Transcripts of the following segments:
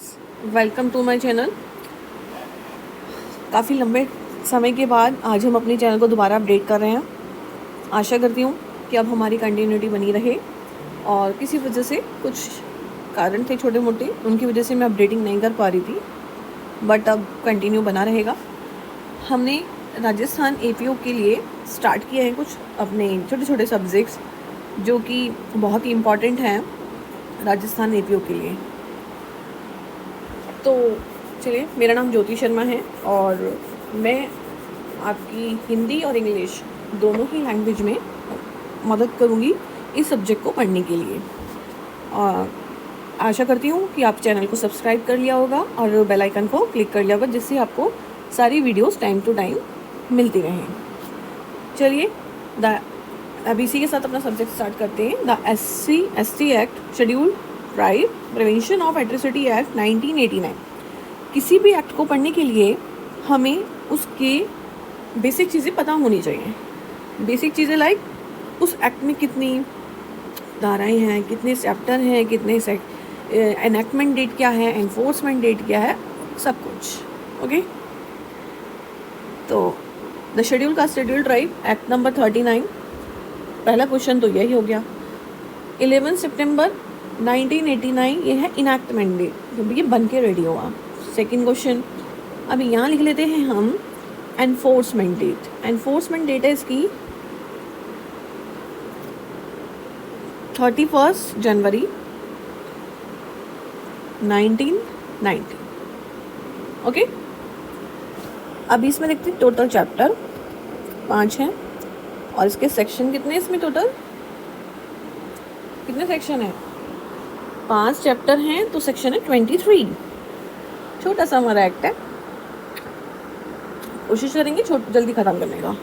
Friends, welcome to my channel. काफ़ी लंबे समय के बाद आज हम अपने चैनल को दोबारा अपडेट कर रहे हैं। आशा करती हूँ कि अब हमारी कंटिन्यूटी बनी रहे और किसी वजह से कुछ कारण थे छोटे मोटे, उनकी वजह से मैं अपडेटिंग नहीं कर पा रही थी, बट अब कंटिन्यू बना रहेगा। हमने राजस्थान एपीओ के लिए स्टार्ट किए हैं कुछ अपने छोटे छोटे सब्जेक्ट्स जो कि बहुत ही इम्पॉर्टेंट हैं राजस्थान एपीओ के लिए। तो चलिए, मेरा नाम ज्योति शर्मा है और मैं आपकी हिंदी और इंग्लिश दोनों ही लैंग्वेज में मदद करूँगी इस सब्जेक्ट को पढ़ने के लिए। और आशा करती हूँ कि आप चैनल को सब्सक्राइब कर लिया होगा और बेल आइकन को क्लिक कर लिया होगा, जिससे आपको सारी वीडियोस टाइम टू टाइम मिलती रहें। चलिए, अब इसी के साथ अपना सब्जेक्ट स्टार्ट करते हैं। The SC/ST act, schedule tribe, prevention of atrocity act 1989। किसी भी एक्ट को पढ़ने के लिए हमें उसके बेसिक चीज़ें पता होनी चाहिए। बेसिक चीज़ें लाइक उस एक्ट में कितनी धाराएं हैं, कितने चैप्टर हैं, कितने एनैक्टमेंट डेट क्या है, एनफोर्समेंट डेट क्या है, सब कुछ। ओके, तो the schedule caste schedule tribe act number 39। पहला क्वेश्चन तो यही हो गया। 11 सितंबर 1989 ये है इनैक्टमेंट डेट, जब ये बन के रेडी हुआ। सेकेंड क्वेश्चन अभी यहाँ लिख लेते हैं हम, एनफोर्समेंट डेट। एनफोर्समेंट डेट है इसकी 31 जनवरी 1990। ओके, अभी इसमें देखते हैं टोटल चैप्टर 5 हैं और इसके सेक्शन कितने, इसमें टोटल कितने सेक्शन हैं? 5 चैप्टर हैं तो सेक्शन है 23। छोटा सा हमारा एक्ट है, कोशिश करेंगे जल्दी ख़त्म करने का।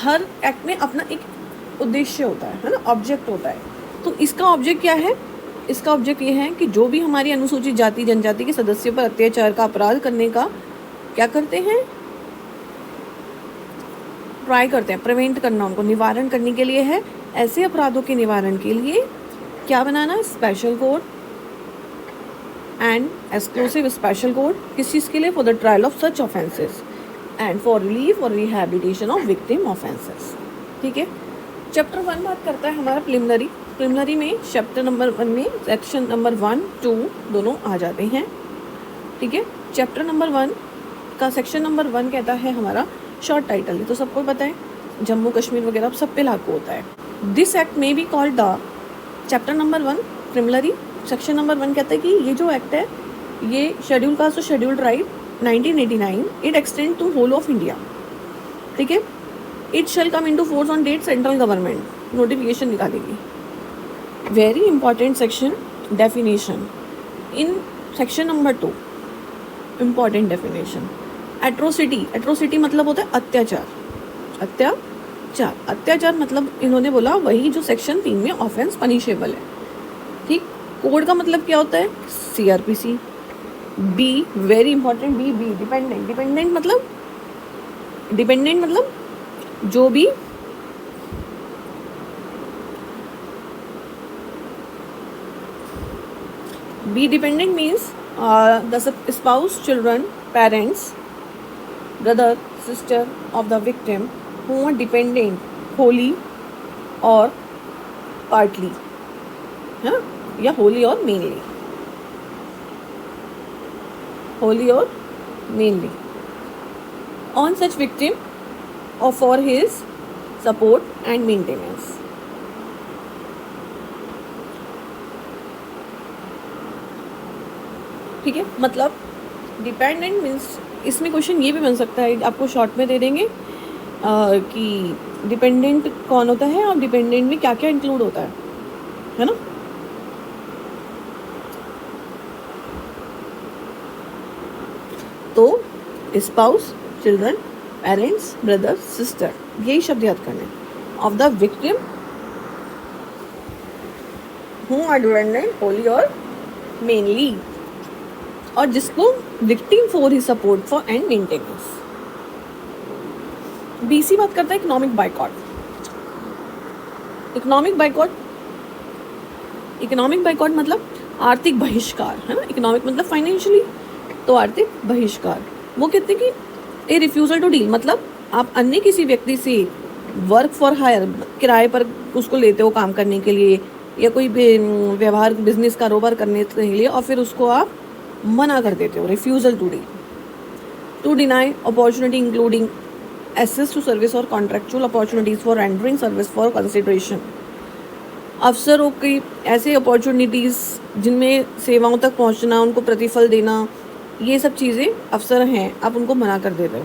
हर एक्ट में अपना एक उद्देश्य होता है ना, ऑब्जेक्ट होता है। तो इसका ऑब्जेक्ट क्या है? इसका ऑब्जेक्ट ये है कि जो भी हमारी अनुसूचित जाति जनजाति के सदस्यों पर अत्याचार का अपराध करने का क्या करते हैं, ट्राई करते हैं, प्रिवेंट करना, उनको निवारण करने के लिए है। ऐसे अपराधों के निवारण के लिए क्या बनाना? Special code and exclusive special code. किस चीज़ के लिए? For the trial of such offences and for relief और रिहैबिलिटेशन ऑफ विक्टिम ऑफेंसेस। ठीक है। चैप्टर 1 बात करता है हमारा प्रिलिमिनरी। प्रिलिमिनरी में चैप्टर नंबर 1 में सेक्शन नंबर 1, 2 दोनों आ जाते हैं। ठीक है। चैप्टर नंबर 1 का सेक्शन नंबर 1 कहता है हमारा शॉर्ट टाइटल, ये तो सबको पता है, जम्मू कश्मीर वगैरह सब पे लागू होता है। दिस एक्ट में be called the chapter number 1 preliminary. Section number 1 कहता है कि ये जो एक्ट है ये शेड्यूल कास्ट और schedule tribe 1989 it extend to whole of India. ठीक है। It shall come into force on date central government notification निकालेगी। Very important section, definition in section number 2, important definition. Atrocity, atrocity मतलब होता है अत्याचार। अत्याचार, अत्याचार मतलब इन्होंने बोला वही जो सेक्शन 3 में ऑफेंस पनिशेबल है। ठीक। कोड का मतलब क्या होता है? CRPC। B, very important, B dependent. Dependent मतलब जो भी B dependent means the spouse, children, parents, brother, sister of the victim who are dependent wholly or partly, हाँ, या wholly or mainly, wholly or mainly on such victim or for his support and maintenance। ठीक है। मतलब dependent means इसमें question ये भी बन सकता है, आपको शॉर्ट में दे देंगे कि डिपेंडेंट कौन होता है और डिपेंडेंट में क्या क्या इंक्लूड होता है ना। तो spouse, children, parents, brother, sister, यही शब्द याद करने। Of the victim who are dependent wholly or mainly, और जिसको victim for he support for and maintenance. BC बात करता है इकोनॉमिक बाइकॉट। इकोनॉमिक बाइकॉट मतलब आर्थिक बहिष्कार, है ना, इकोनॉमिक मतलब फाइनेंशियली, तो आर्थिक बहिष्कार। वो कहते हैं कि ए रिफ्यूज़ल टू डील, मतलब आप अन्य किसी व्यक्ति से वर्क फॉर हायर, किराए पर उसको लेते हो काम करने के लिए, या कोई व्यवहार बिजनेस कारोबार करने के लिए, और फिर उसको आप मना कर देते हो, refusal to deal. To deny opportunity including access to service और contractual opportunities for rendering service for consideration, अवसरों की ऐसे अपॉर्चुनिटीज़ जिनमें सेवाओं तक पहुंचना, उनको प्रतिफल देना, ये सब चीज़ें अवसर हैं, आप उनको मना कर देते हो।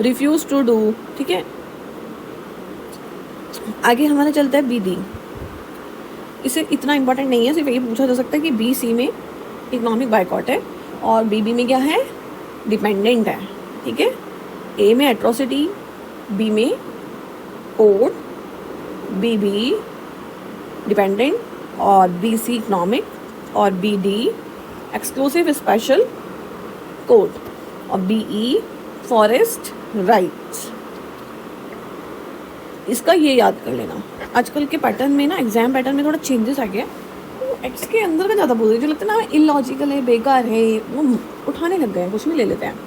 रिफ्यूज़ टू डू, ठीक है। आगे हमारा चलता है बी डी। इसे इतना इंपॉर्टेंट नहीं है, सिर्फ ये पूछा जा सकता है कि बी सी में इकोनॉमिक बायकॉट है और बी बी में क्या है, डिपेंडेंट है, ठीक है। ए में एट्रोसिटी, बी में कोड, बी बी डिपेंडेंट, और बी सी इकोनॉमिक, और B D exclusive special code, और बी ई फॉरेस्ट राइट्स। इसका ये याद कर लेना। आजकल के पैटर्न में ना, एग्जाम पैटर्न में थोड़ा चेंजेस आ गया, तो एक्स के अंदर का ज़्यादा बोल रही, जो लगता है ना इलॉजिकल है, बेकार है, वो उठाने लग गए हैं, कुछ भी ले लेते हैं।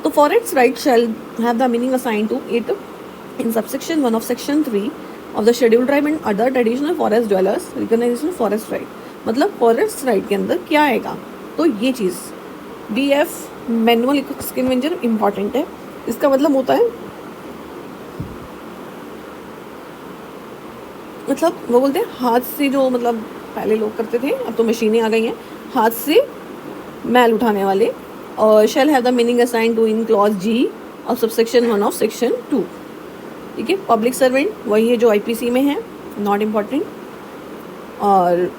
तो forest right shall have the meaning assign to it in subsection 1 of section 3 of the scheduled tribe and other traditional forest dwellers recognisation forest right. मतलब फॉरेस्ट राइट के अंदर क्या आएगा, तो ये चीज़ B F manual convention important है। इसका मतलब होता है, मतलब वो बोलते हैं हाथ से, जो मतलब पहले लोग करते थे, अब तो मशीनें आ गई हैं, हाथ से मैल उठाने वाले। और shall have the meaning assign to in clause G of subsection 1 of section 2, ठीक है। पब्लिक सर्वेंट वही है जो आईपीसी में है, नॉट इम्पॉर्टेंट। और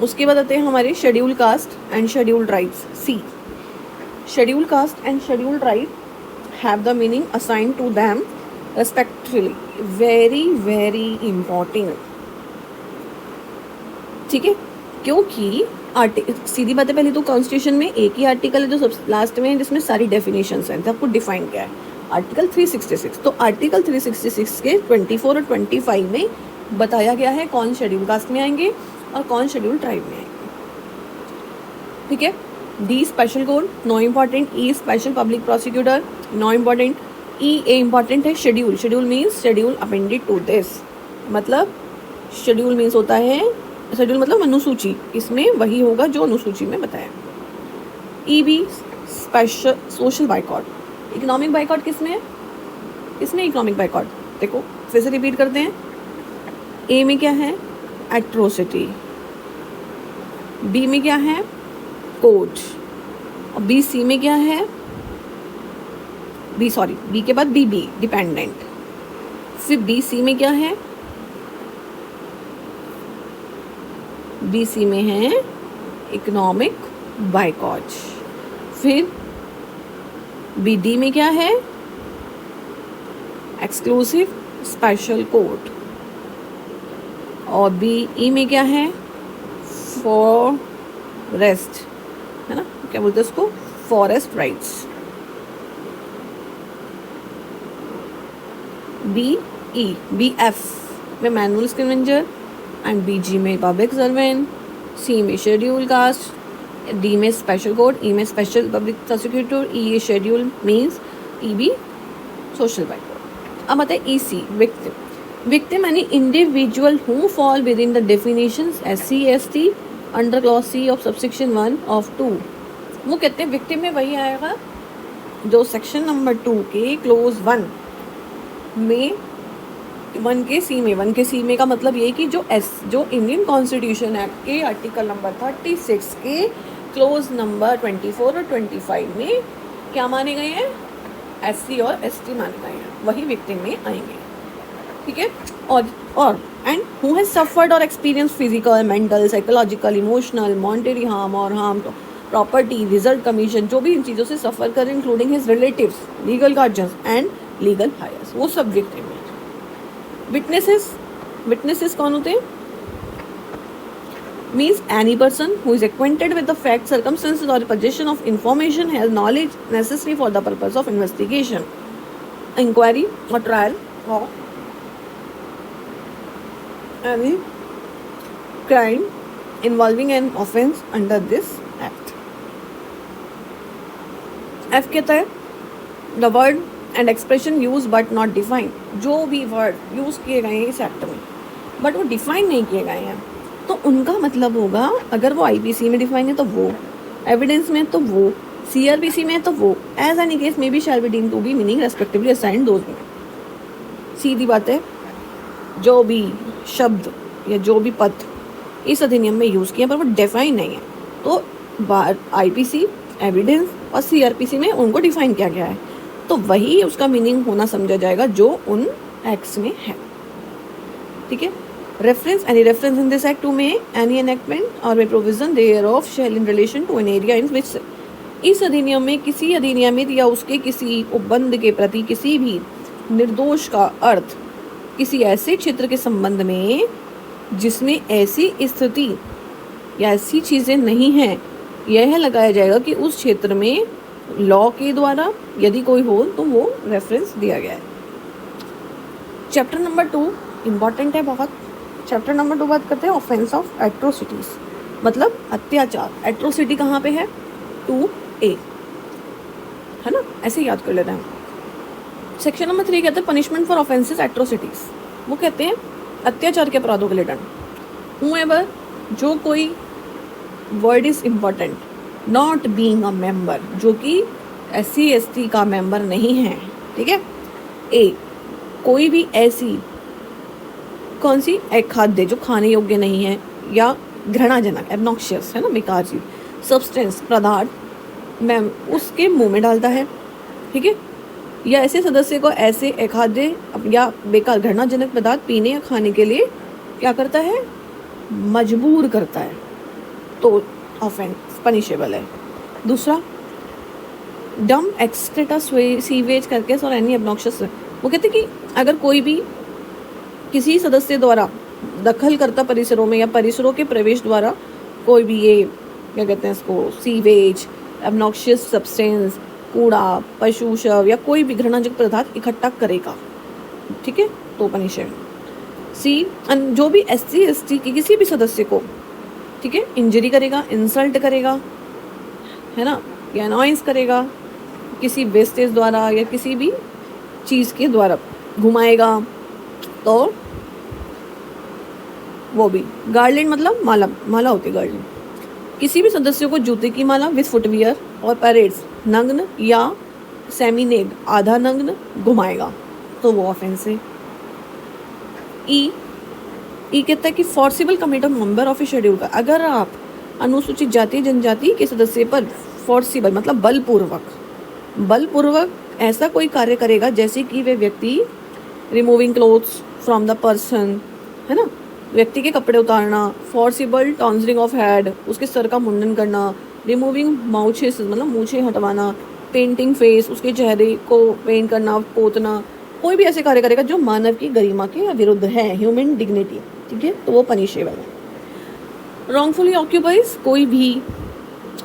उसके बाद आते हैं हमारे schedule caste and schedule tribes, C. Schedule caste and schedule tribe have the meaning assign to them respectfully, very very important, ठीक है। क्योंकि सीधी बात है, पहले तो कॉन्स्टिट्यूशन में एक ही आर्टिकल है जो सब लास्ट में है, जिसमें सारी डेफिनेशंस हैं, सबको डिफाइन किया है, आर्टिकल 366। तो आर्टिकल 366 के 24 और 25 में बताया गया है कौन शेड्यूल कास्ट में आएंगे और कौन शेड्यूल ट्राइब में आएंगे, ठीक है। D special code, no important. E special public prosecutor, no important. E A important है। Schedule, schedule means schedule appended to this, मतलब शेड्यूल मीन्स होता है, शेड्यूल मतलब अनुसूची, इसमें वही होगा जो अनुसूची में बताया। E B special social boycott. Economic boycott किसमें है, इसमें इकोनॉमिक बाइकॉट, देखो फिर से रिपीट करते हैं। ए में क्या है, एट्रोसिटी। बी में क्या है, कोड। और बी सी में क्या है, बी के बाद बी बी डिपेंडेंट। फिर बी सी में क्या है, बी सी में है इकोनॉमिक बाइकॉट। फिर बी डी में क्या है, एक्सक्लूसिव स्पेशल कोड। और बी ई में क्या है, फॉरेस्ट, है ना, क्या बोलते हैं उसको, forest rights. B E, B F में manual scavenger, and B G में पब्लिक सर्वेंट, सी में शेड्यूल कास्ट, डी में स्पेशल कोड, ई में special public prosecutor, E schedule means, E B social boycott. अब आता है ई सी, विक्टिम। विक्टिम यानी individual who fall within the definitions SC ST under clause C of subsection 1 of 2। वो कहते हैं victim में वही आएगा जो सेक्शन नंबर 2 के क्लोज 1 में, 1 के सी में का मतलब ये कि जो इंडियन कॉन्स्टिट्यूशन एक्ट के आर्टिकल नंबर 36 के क्लोज नंबर 24 और 25 में क्या माने गए हैं, SC और ST माने गए हैं, वही विक्टिम में आएंगे, ठीक है। और एंड हु हैज सफर्ड और experience physical, mental, psychological, emotional, monetary harm और harm to property, result commission, जो भी इन चीज़ों से सफ़र कर, including his relatives, legal guardians and legal heirs, वो सब विक्टिम है। विटनेसेस कौन होते हैं, means any person who is acquainted with the facts, circumstances or possession of information has knowledge necessary for the purpose of investigation, inquiry or trial of any crime involving N offence under this act. F कहता है the word and expression use but not define, जो भी word use किए गए हैं इस act में but वो डिफाइन नहीं किए गए हैं तो उनका मतलब होगा, अगर वो आईपीसी में डिफाइन है तो वो, एविडेंस में तो वो, सीआरपीसी में तो वो, as any case may be shall be deemed to be meaning respectively assigned those में। सीधी बात है, जो भी शब्द या जो भी पद इस अधिनियम में यूज़ किया पर वो डिफाइन नहीं है तो आईपीसी, एविडेंस और सीआरपीसी में उनको डिफाइन किया गया है तो वही उसका मीनिंग होना समझा जाएगा जो उन एक्ट्स में है। ठीक है। Reference, any reference in this act to may any enactment और may provision thereof shall in relation to an area in which, इस अधिनियम में किसी अधिनियमित या उसके किसी उपबंध के प्रति किसी भी निर्दोष का अर्थ किसी ऐसे क्षेत्र के संबंध में जिसमें ऐसी स्थिति या ऐसी चीज़ें नहीं हैं, यह लगाया जाएगा कि उस क्षेत्र में लॉ के द्वारा यदि कोई हो तो वो रेफरेंस दिया गया है। चैप्टर नंबर 2 इम्पॉर्टेंट है बहुत। चैप्टर नंबर 2 बात करते हैं ऑफेंस ऑफ एट्रोसिटीज़, मतलब अत्याचार। एट्रोसिटी कहाँ पे है? 2A है ना, ऐसे याद कर लेते हैं। सेक्शन नंबर 3 कहते हैं पनिशमेंट फॉर ऑफेंसेस एट्रोसिटीज़, वो कहते हैं अत्याचार के अपराधों के लिए दंड। हूएवर, जो कोई, word is important, not being a member, जो कि SC/ST का मेंबर नहीं है। ठीक है। ए, कोई भी ऐसी कौन सी खाद्य जो खाने योग्य नहीं है या घृणाजनक, एब्नॉक्शियस है ना, बेकार चीज, सब्सटेंस, पदार्थ मैम उसके मुंह में डालता है। ठीक है। या ऐसे सदस्य को ऐसे अखाद्य या बेकार घृणाजनक पदार्थ पीने या खाने के लिए क्या करता है? मजबूर करता है, तो ऑफेंस पनिशेबल है। दूसरा, डम एक्सक्रेटा सीवेज करके और एनी एब्नॉक्शियस, वो कहते हैं कि अगर कोई भी किसी सदस्य द्वारा दखल करता परिसरों में या परिसरों के प्रवेश द्वारा कोई भी ये क्या कहते हैं इसको, सीवेज, एब्नॉक्शियस सब्सटेंस, कूड़ा, पशु शव या कोई भी घृणाजनक पदार्थ इकट्ठा करेगा, ठीक है, तो पनिशेबल। सी, जो भी SC/ST की किसी भी सदस्य को, ठीक है, इंजरी करेगा, इंसल्ट करेगा, है ना, या अनॉयंस करेगा किसी वेस्टेज द्वारा या किसी भी चीज़ के द्वारा घुमाएगा, तो वो भी। गार्लिंड मतलब माला, माला होती है गार्लिंड। किसी भी सदस्य को जूते की माला विथ फुटवियर और पैरेड्स नग्न या सेमीनेड आधा नग्न घुमाएगा, तो वो ऑफेंस है। ई कहता है कि forcible commit of member of a schedule का, अगर आप अनुसूचित जाति जनजाति के सदस्य पर फोर्सिबल मतलब बलपूर्वक ऐसा कोई कार्य करेगा जैसे कि वे व्यक्ति removing clothes from the person, है ना, व्यक्ति के कपड़े उतारना, फोर्सिबल टॉन्जरिंग ऑफ हेड, उसके सर का मुंडन करना, रिमूविंग माउचेस मतलब मूछें हटवाना, पेंटिंग फेस, उसके चेहरे को पेंट करना, पोतना, कोई भी ऐसे कार्य करेगा जो मानव की गरिमा के विरुद्ध है, ह्यूमन डिग्निटी, ठीक है, तो वो पनिशेबल है। रॉन्गफुली ऑक्यूपाइज, कोई भी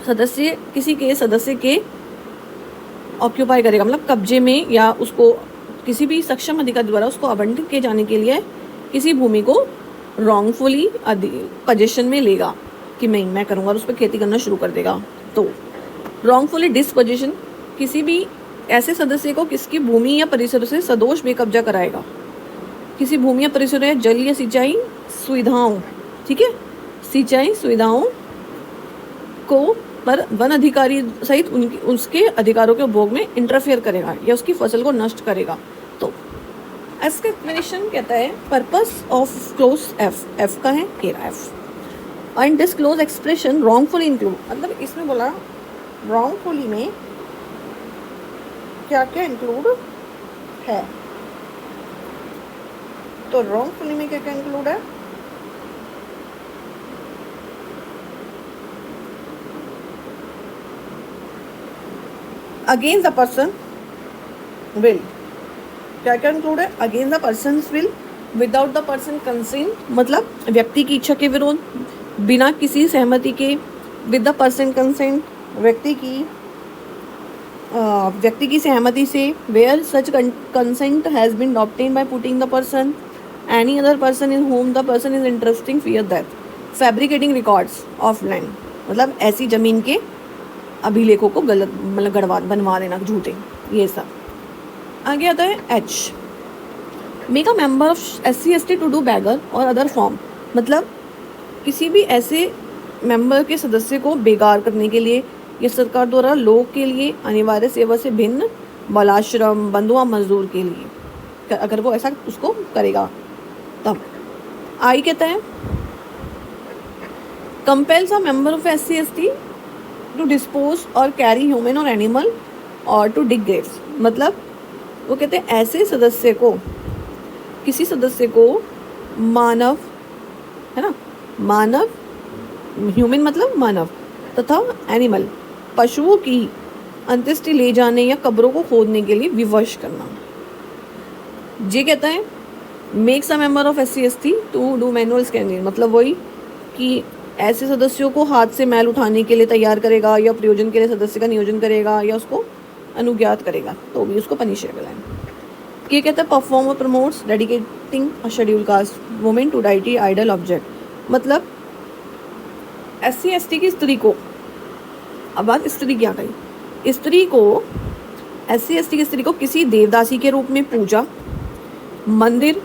सदस्य किसी के सदस्य के ऑक्यूपाई करेगा मतलब कब्जे में या उसको किसी भी सक्षम अधिकारी द्वारा उसको आवंटित किए जाने के लिए किसी भूमि को रॉन्गफुली पोजीशन में लेगा कि मैं करूँगा और उस पर खेती करना शुरू कर देगा, तो रॉन्गफुली डिस्पोजिशन, किसी भी ऐसे सदस्य को किसकी भूमि या परिसर से सदोष बेकब्जा कराएगा, किसी भूमि या परिसर या जल या सिंचाई सुविधाओं, ठीक है, सिंचाई सुविधाओं को पर वन अधिकारी सहित उसके अधिकारों के उपभोग में इंटरफेयर करेगा या उसकी फसल को नष्ट करेगा, तो इसका एक्सप्लेनेशन कहता है पर्पस ऑफ क्लोज एफ का है era F and this close expression wrongfully include, मतलब इसमें बोला रॉन्गफुली में क्या क्या इंक्लूड है, तो रॉन्गफुली में क्या क्या इंक्लूड है, अगेंस्ट द पर्सन विल, क्या क्या इंक्लूड है, against the person will, without the person consent मतलब व्यक्ति की इच्छा के विरोध, बिना किसी सहमति के, विद द पर्सन कंसेंट व्यक्ति की सहमति से, where such consent has been obtained by putting the person any other person in home the person is interesting fear that, fabricating records of land, मतलब ऐसी ज़मीन के अभिलेखों को गलत मतलब गढ़वा बनवा देना झूठे, ये सब। आगे आता है H, make a member of SC/ST to do begar or other form, मतलब किसी भी ऐसे मेंबर के सदस्य को बेगार करने के लिए या सरकार द्वारा लोग के लिए अनिवार्य सेवा से भिन्न बालाश्रम बंधुआ मजदूर के लिए, अगर वो ऐसा उसको करेगा तब। आई कहता है compels a member of SC/ST to dispose or carry human or animal or to dig graves, मतलब वो कहते हैं ऐसे सदस्य को, किसी सदस्य को मानव, है ना, मानव ह्यूमन मतलब मानव तथा एनिमल पशुओं की अंत्येष्टि ले जाने या कब्रों को खोदने के लिए विवश करना। ये कहता है makes a member of SC/ST to do manual scanning, मतलब वही कि ऐसे सदस्यों को हाथ से मैल उठाने के लिए तैयार करेगा या प्रयोजन के लिए सदस्य का नियोजन करेगा या उसको अनुज्ञात करेगा तो भी उसको पनिशेबल है। ये कहता है perform or promotes dedicating a schedule caste women to deity idol object, मतलब SC/ST की स्त्री को, अब बात स्त्री क्या कही, स्त्री को SC/ST की स्त्री को किसी देवदासी के रूप में पूजा, मंदिर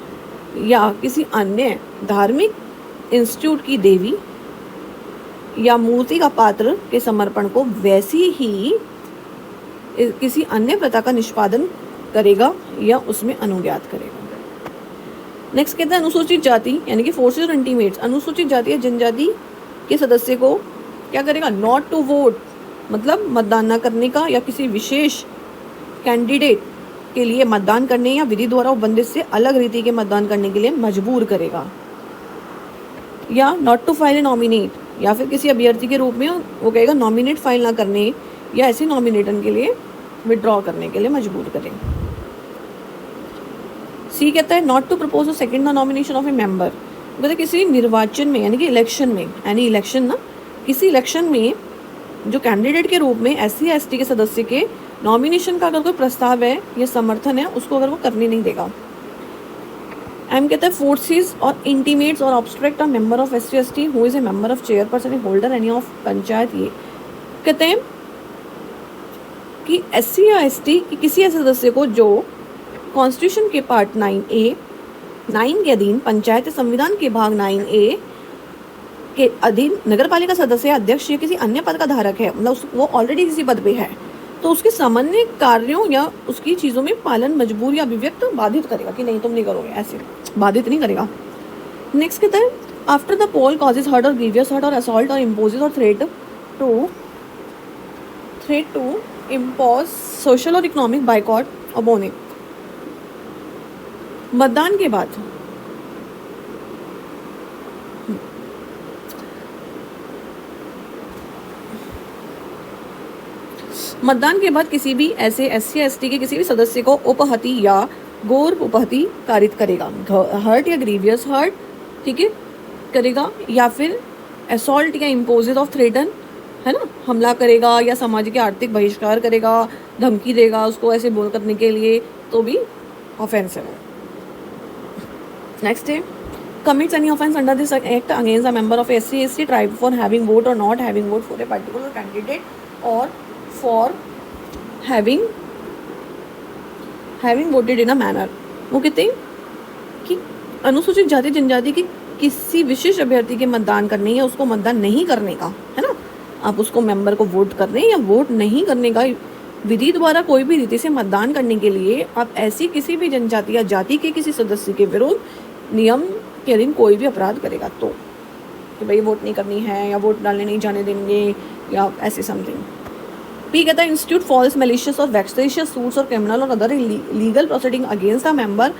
या किसी अन्य धार्मिक इंस्टीट्यूट की देवी या मूर्ति का पात्र के समर्पण को वैसी ही किसी अन्य प्रथा का निष्पादन करेगा या उसमें अनुज्ञात करेगा। नेक्स्ट कहता है अनुसूचित जाति यानी कि फोर्सेस और इंटीमेट्स, अनुसूचित जाति या जनजाति के सदस्य को क्या करेगा, नॉट टू वोट, मतलब मतदान न करने का या किसी विशेष कैंडिडेट के लिए मतदान करने या विधि द्वारा बंदिश से अलग रीति के मतदान करने के लिए मजबूर करेगा, या not to file a nominate, या फिर किसी अभ्यर्थी के रूप में वो कहेगा नॉमिनेट फाइल ना करने या ऐसे नॉमिनेटन के लिए विड्रॉ करने के लिए मजबूर करें। सी कहता है not to propose second the nomination of a member, कहते किसी निर्वाचन में यानी कि इलेक्शन में, यानी इलेक्शन ना, किसी इलेक्शन में जो कैंडिडेट के रूप में SC/ST के सदस्य के नॉमिनेशन का अगर कोई प्रस्ताव है या समर्थन है उसको अगर वो करने नहीं देगा। एम कहता है फोर्सेस और इंटीमेट्स और obstruct a member of SC/ST who is a member of chairperson A holder any of panchayat, ये कहते हैं कि SC या ST की किसी ऐसे सदस्य को जो कॉन्स्टिट्यूशन के पार्ट 9 के अधीन पंचायत संविधान के भाग 9A के अधीन नगरपालिका सदस्य अध्यक्ष या किसी अन्य पद का धारक है, मतलब वो ऑलरेडी किसी पद पे है तो उसके सामान्य कार्यों या उसकी चीज़ों में पालन मजबूर या अभिव्यक्त बाधित करेगा कि नहीं तुम नहीं करोगे, ऐसे बाधित नहीं करेगा। नेक्स्ट कहता है after the poll causes hurt or grievous hurt or assault or imposes or threat to impose social or economic boycott or बोने, मतदान के बाद किसी भी ऐसे SC/ST के किसी भी सदस्य को उपहति या गौर उपहति कारित करेगा, हर्ट या ग्रीवियस हर्ट, ठीक है, करेगा, या फिर असॉल्ट या इम्पोजेज ऑफ थ्रेटन, है ना, हमला करेगा या सामाजिक या आर्थिक बहिष्कार करेगा, धमकी देगा उसको ऐसे बोल करने के लिए तो भी ऑफेंस है। नेक्स्ट है commits any offence under this act against a member of SC/ST tribe for having vote or not having vote for a particular candidate or for having voted in a manner, वो कहते हैं कि अनुसूचित जाति जनजाति की किसी विशेष अभ्यर्थी के मतदान करने या उसको मतदान नहीं करने का, है ना, आप उसको मेंबर को वोट करने या वोट नहीं करने का विधि द्वारा कोई भी रीति से मतदान करने के लिए आप ऐसी किसी भी जनजाति या जाति के किसी सदस्य के विरुद्ध नियम के अधीन कोई भी अपराध करेगा तो, कि भाई वोट नहीं करनी है या वोट डालने नहीं जाने देंगे या ऐसे समथिंग। पी कहता है इंस्टीट्यूट फॉल्स मैलिशियस और वेक्सेशियस सूट्स और क्रिमिनल और other legal proceeding against a member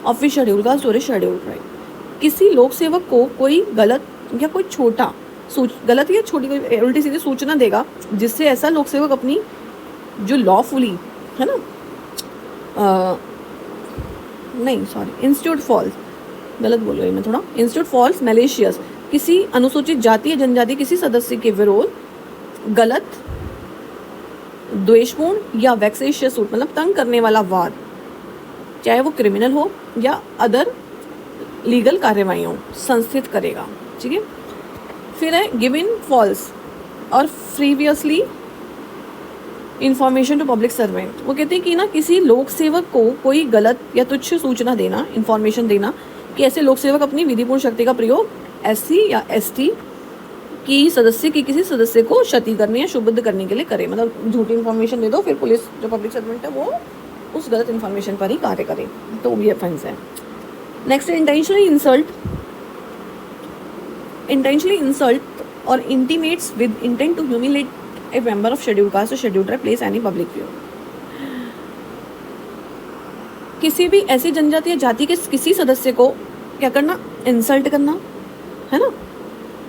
of a schedule caste और शेड्यूल ट्राइब, किसी लोक सेवक को कोई गलत या कोई छोटा गलत या छोटी कोई उल्टी सीधी सूचना देगा जिससे ऐसा लोक सेवक अपनी जो लॉफुली, है ना, नहीं सॉरी इंस्टीट्यूट फॉल्स, गलत बोल रही मैं थोड़ा, इंस्टीट्यूट फॉल्स मैलिशियस, किसी अनुसूचित जाति या जनजाति किसी सदस्य के विरोध गलत द्वेषपूर्ण या वैक्सेशियस सूट मतलब तंग करने वाला वाद, चाहे वो क्रिमिनल हो या अदर लीगल कार्यवाही हो, संस्थित करेगा। ठीक है, फिर है गिवन फॉल्स और फ्रीवियसली इंफॉर्मेशन टू पब्लिक सर्वेंट। वो कहते हैं कि ना किसी लोक सेवक को कोई गलत या तुच्छ सूचना देना, इंफॉर्मेशन देना कि ऐसे लोक सेवक अपनी विधिपूर्ण शक्ति का प्रयोग एससी या एसटी की सदस्य की किसी सदस्य को क्षति करने या शुभद्ध करने के लिए करे। मतलब झूठी इन्फॉर्मेशन दे दो, फिर पुलिस जो पब्लिक सर्वेंट है वो उस गलत इन्फॉर्मेशन पर ही कार्य करे, तो वो भी ऑफेंस है। नेक्स्ट है intentionally insult or intimates with intent to humiliate a member of scheduled caste or scheduled tribe place any public view। किसी भी ऐसी जनजाति या जाति के किसी सदस्य को क्या करना, इंसल्ट करना, है ना,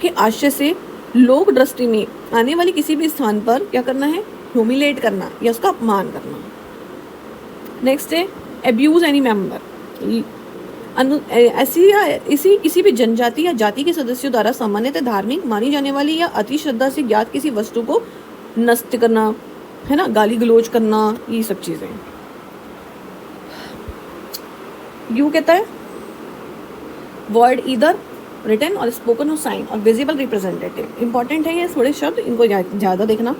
कि आश्चर्य से लोक दृष्टि में आने वाली किसी भी स्थान पर क्या करना है, ह्यूमिलेट करना या उसका अपमान करना। नेक्स्ट है एब्यूज एनी मेंबर। ऐसी या इसी किसी भी जनजाति या जाति के सदस्यों द्वारा सामान्यतः धार्मिक मानी जाने वाली या अति श्रद्धा से ज्ञात किसी वस्तु को नष्ट करना, है ना, गाली गलौज करना, ये सब चीज़ें। यू कहता है वर्ड ईदर रिटन और स्पोकन और साइन और विजिबल रिप्रेजेंटेटिव। इंपॉर्टेंट है ये थोड़े शब्द, इनको ज़्यादा देखना।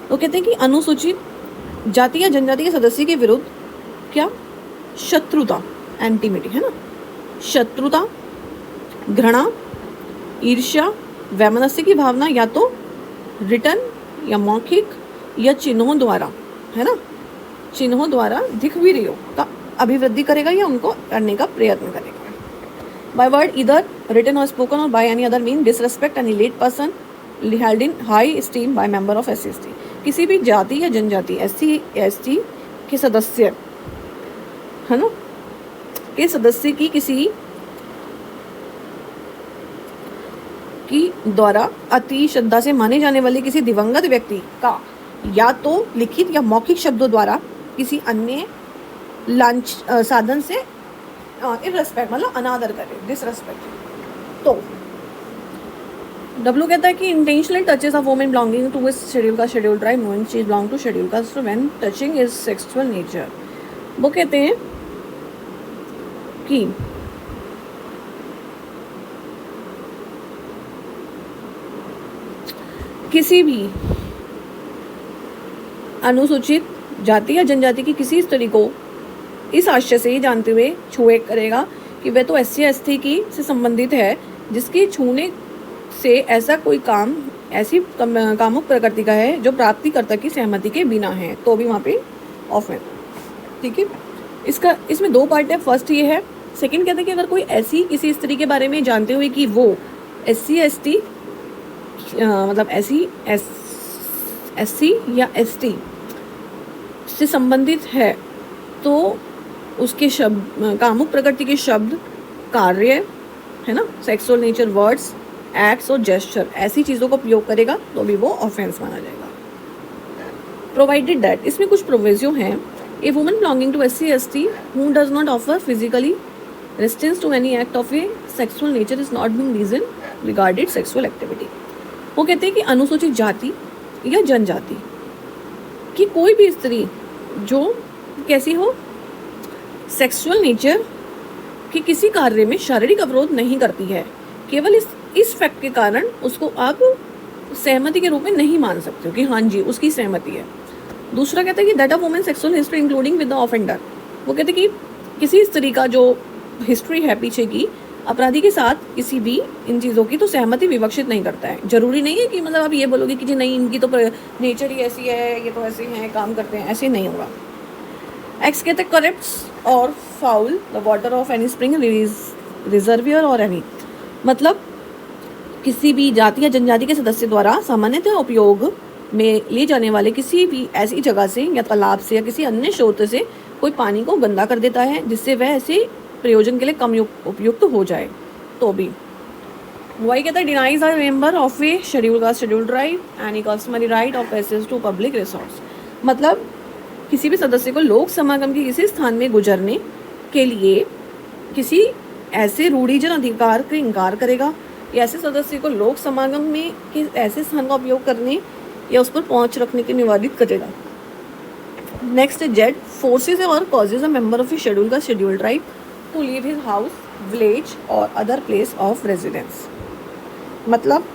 तो कहते हैं कि अनुसूचित जाति या जनजाति के सदस्य के विरुद्ध क्या, शत्रुता, एंटीमिटी, है ना, शत्रुता, घृणा, ईर्ष्या, वैमनस्य की भावना या तो रिटन या मौखिक या चिन्हों द्वारा, है ना, चिन्हों द्वारा दिखवीरियों का अभिवृद्धि करेगा या उनको करने का प्रयत्न करेगा। बाय वर्ड ईदर रिटन और स्पोकन और by any other mean disrespect N elite person held in high steam by member of SC/ST। किसी भी जाति या जनजाति SC/ST के सदस्य, है ना, के सदस्य की किसी की द्वारा अति श्रद्धा से माने जाने वाले किसी दिवंगत व्यक्ति का या तो लिखित या मौखिक शब्दों द्वारा किसी अन्य लांछ साधन से इररेस्पेक्ट, मतलब अनादर करे, डिसरेस्पेक्ट। तो W कहता है कि intentionally touches of women belonging to his schedule caste schedule tribe knowing she belong to schedule caste when touching is sexual nature. वो कहते हैं कि किसी भी अनुसूचित जाति या जनजाति की किसी स्त्री को इस आशय से ही जानते हुए छुए करेगा कि वह तो SC/ST की से संबंधित है जिसके छूने से ऐसा कोई काम ऐसी कामुक प्रकृति का है जो प्राप्तिकर्ता की सहमति के बिना है, तो भी वहाँ पे ऑफेंस। ठीक है, इसमें दो पार्ट है। फर्स्ट ये है, सेकंड कहते हैं कि अगर कोई ऐसी किसी स्त्री के बारे में जानते हुए कि वो SC/ST मतलब SC या ST से संबंधित है तो उसके शब्द कामुक प्रकृति के शब्द, कार्य, है ना, सेक्सुअल नेचर वर्ड्स, एक्ट्स और जेस्चर, ऐसी चीज़ों का उपयोग करेगा तो भी वो ऑफेंस माना जाएगा। प्रोवाइडेड दैट, इसमें कुछ प्रोविजन हैं। A woman belonging to SC/ST who does not offer physically resistance to any act of a sexual nature is not being reason regarded sexual activity. वो कहते हैं कि अनुसूचित जाति या जनजाति की कोई भी स्त्री जो कैसी हो, सेक्सुअल नेचर के किसी कार्य में शारीरिक अवरोध नहीं करती है, केवल इस फैक्ट के कारण उसको आप सहमति के रूप में नहीं मान सकते हो कि हाँ जी उसकी सहमति है। दूसरा कहता है कि that of women sexual history including with the offender. वो कहते हैं कि किसी स्त्री का जो हिस्ट्री है पीछे की, अपराधी के साथ किसी भी इन चीज़ों की तो सहमति विवक्षित नहीं करता है। जरूरी नहीं है कि मतलब आप ये बोलोगे कि जी नहीं इनकी तो नेचर ही ऐसी है, ये तो ऐसे हैं, काम करते हैं, ऐसे नहीं होगा। एक्स कहते हैं करप्ट्स और foul the water of any spring reservoir और एनी, मतलब किसी भी जाति या जनजाति के सदस्य द्वारा सामान्यतः उपयोग में ले जाने वाले किसी भी ऐसी जगह से या तालाब से या किसी अन्य स्रोत से कोई पानी को गंदा कर देता है जिससे वह ऐसे प्रयोजन के लिए कम उपयुक्त हो जाए तो भी। वाई कहता है denies are member of a schedule caste schedule tribe any customary right of access to public resource, मतलब किसी भी सदस्य को लोक समागम के किसी स्थान में गुजरने के लिए किसी ऐसे रूढ़िजन अधिकार का इंकार करेगा या ऐसे सदस्य को लोक समागम में कि ऐसे स्थान का उपयोग करने या उस पर पहुंच रखने के निवारित करेगा। नेक्स्ट है जेड फोर्सेज और causes a member of a schedule का schedule tribe to leave his house, village और अदर प्लेस ऑफ रेजिडेंस, मतलब